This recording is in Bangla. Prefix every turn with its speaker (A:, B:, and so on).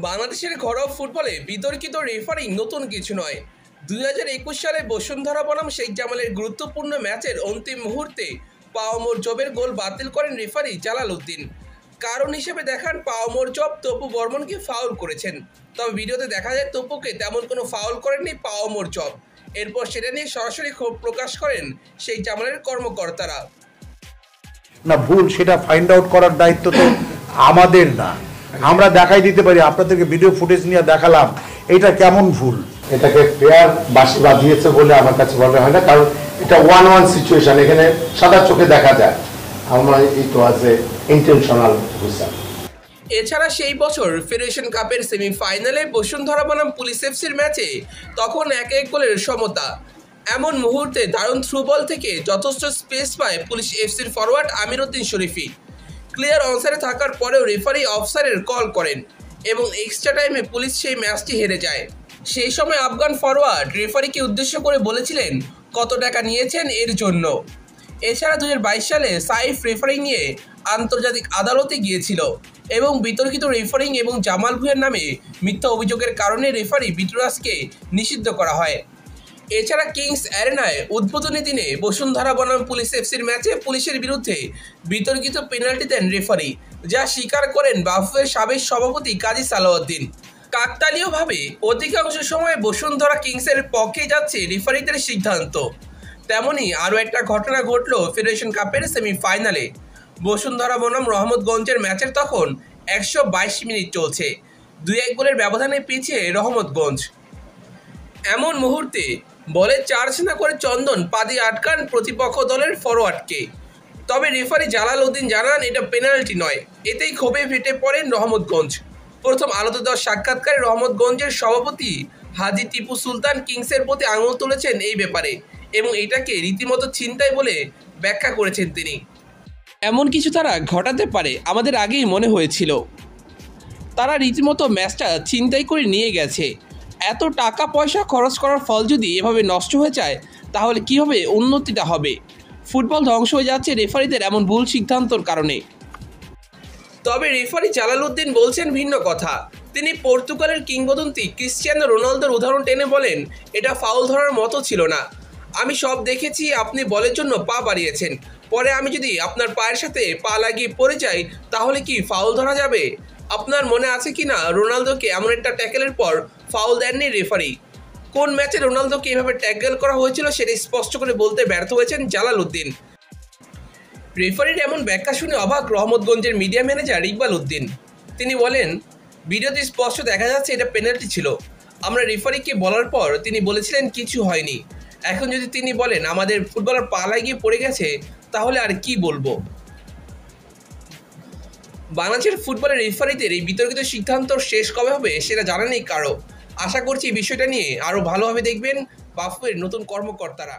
A: বাংলাদেশের ঘরোয়া ফুটবলে বিতর্কিত রেফারিং নতুন কিছু নয়। 2021 সালে বসুন্ধরা বনাম শেখ জামালের গুরুত্বপূর্ণ ম্যাচের অন্তিম মুহূর্তে পাওমর জবের গোল বাতিল করেন রেফারি জালাল উদ্দিন। কারণ হিসেবে দেখান পাওমর জব তপু বর্মনকে ফাউল করেছেন, তবে ভিডিওতে দেখা যায় তপুকে তেমন কোনো ফাউল করেননি পাওমর জব। এরপর সেটা নিয়ে সরাসরি ক্ষোভ প্রকাশ করেন শেখ জামালের কর্মকর্তারা।
B: না, ভুল সেটা ফাইন্ড আউট করার দায়িত্ব তো আমাদের না। আমরা দেখাই দিতে পারি, আপনাদেরকে ভিডিও ফুটেজ নিয়ে দেখালাম এটা কেমন ভুল।
C: এটাকে ফেয়ার বাসি বাঁধিয়েছে বলে আমার কাছে মনে হয় না, কারণ এটা 1-1 সিচুয়েশন, এখানে সাদা চোখে দেখা যায়। আমার ইট ওয়াজ এ ইন্টেনশনাল হুইসেল।
A: এছাড়া সেই বছর ফেডারেশন কাপের সেমিফাইনালে বসুন্ধরা বনাম পুলিশ এফসির ম্যাচে তখন 1-1 গোলের সমতা। এমন মুহূর্তে দারুণ থ্রু বল থেকে যথেষ্ট স্পেস পায় পুলিশ এফসির ফরওয়ার্ড আমির উদ্দিন শরীফি। ক্লিয়ার অনসাইডে থাকার পরেও রেফারি অফসাইডের কল করেন এবং এক্সট্রা টাইমে পুলিশ সেই ম্যাচটি হেরে যায়। সেই সময় আফগান ফরওয়ার্ড রেফারিকে উদ্দেশ্য করে বলেছিলেন কত টাকা নিয়েছেন এর জন্য। এছাড়া 2022 সালে সাইফ রেফারিং নিয়ে আন্তর্জাতিক আদালতে গিয়েছিল এবং বিতর্কিত রেফারিং এবং জামাল ভুঁইয়ার নামে মিথ্যা অভিযোগের কারণে রেফারি বিটরাজকে নিষিদ্ধ করা হয়। এছাড়া কিংস অ্যারেনায় উদ্বোধনী দিনে বসুন্ধরা বনাম পুলিশ এফসির ম্যাচে পুলিশের বিরুদ্ধে বিতর্কিত পেনাল্টি দেন রেফারি, যা স্বীকার করেন বাফুফের সাবেক সভাপতি কাজী সালাউদ্দিন। কাকতালীয়ভাবে অধিকাংশ সময় বসুন্ধরা কিংসের পক্ষে যাচ্ছে রেফারিদের সিদ্ধান্ত। তেমনই আরও একটা ঘটনা ঘটল ফেডারেশন কাপের সেমিফাইনালে। বসুন্ধরা বনাম রহমতগঞ্জের ম্যাচের তখন 122 মিনিট চলছে, 2-1 গোলের ব্যবধানে পিছিয়ে রহমতগঞ্জ। এমন মুহূর্তে বলে চার্জ না করে চন্দন পা দিয়ে আটকান প্রতিপক্ষ দলের ফরওয়ার্ডকে, তবে রেফারি জালাল উদ্দিন জানান এটা পেনাল্টি নয়। এতেই ক্ষোভে ফেটে পড়েন রহমতগঞ্জ। প্রথম আলোতে দেওয়া সাক্ষাৎকারে রহমতগঞ্জের সভাপতি হাজী টিপু সুলতান কিংসের প্রতি আঙুল তুলেছেন এই ব্যাপারে এবং এটাকে রীতিমতো ছিনতাই বলে ব্যাখ্যা করেছেন তিনি। এমন কিছু তারা ঘটাতে পারে আমাদের আগেই মনে হয়েছিল। তারা রীতিমতো ম্যাচটা ছিনতাই করে নিয়ে গেছে। এত টাকা পয়সা খরচ করার ফল যদি এভাবে নষ্ট হয়ে যায় তাহলে কীভাবে উন্নতিটা হবে? ফুটবল ধ্বংস হয়ে যাচ্ছে রেফারিদের এমন ভুল সিদ্ধান্তর কারণে। তবে রেফারি জালাল উদ্দিন বলছেন ভিন্ন কথা। তিনি পর্তুগালের কিংবদন্তি ক্রিস্টিয়ানো রোনালদোর উদাহরণ টেনে বলেন, এটা ফাউল ধরার মতো ছিল না। আমি সব দেখেছি, আপনি বলের জন্য পা বাড়িয়েছেন, পরে আমি যদি আপনার পায়ের সাথে পা লাগিয়ে পড়ে যাই তাহলে কি ফাউল ধরা যাবে? আপনার মনে আছে কি না রোনালদোকে এমন একটা ট্যাকেলের পর ফাউল দেননি রেফারি? কোন ম্যাচে রোনালদোকে এভাবে ট্যাকেল করা হয়েছিল সেটা স্পষ্ট করে বলতে ব্যর্থ হয়েছেন জালাল উদ্দিন। রেফারির এমন ব্যাখ্যা শুনে অবাক রহমতগঞ্জের মিডিয়া ম্যানেজার ইকবাল উদ্দিন। তিনি বলেন, ভিডিওতে স্পষ্ট দেখা যাচ্ছে এটা পেনাল্টি ছিল। আমরা রেফারিকে বলার পর তিনি বলেছিলেন কিছু হয়নি। এখন যদি তিনি বলেন আমাদের ফুটবলার পা লাগিয়ে পড়ে গেছে তাহলে আর কি বলবো? বাংলাদেশের ফুটবলের রেফারিদের এই বিতর্কিত সিদ্ধান্ত শেষ কবে হবে সেটা জানা নেই কারো। আশা করছি এই বিষয়টা নিয়ে আরও ভালোভাবে দেখবেন বাফুফের নতুন কর্মকর্তারা।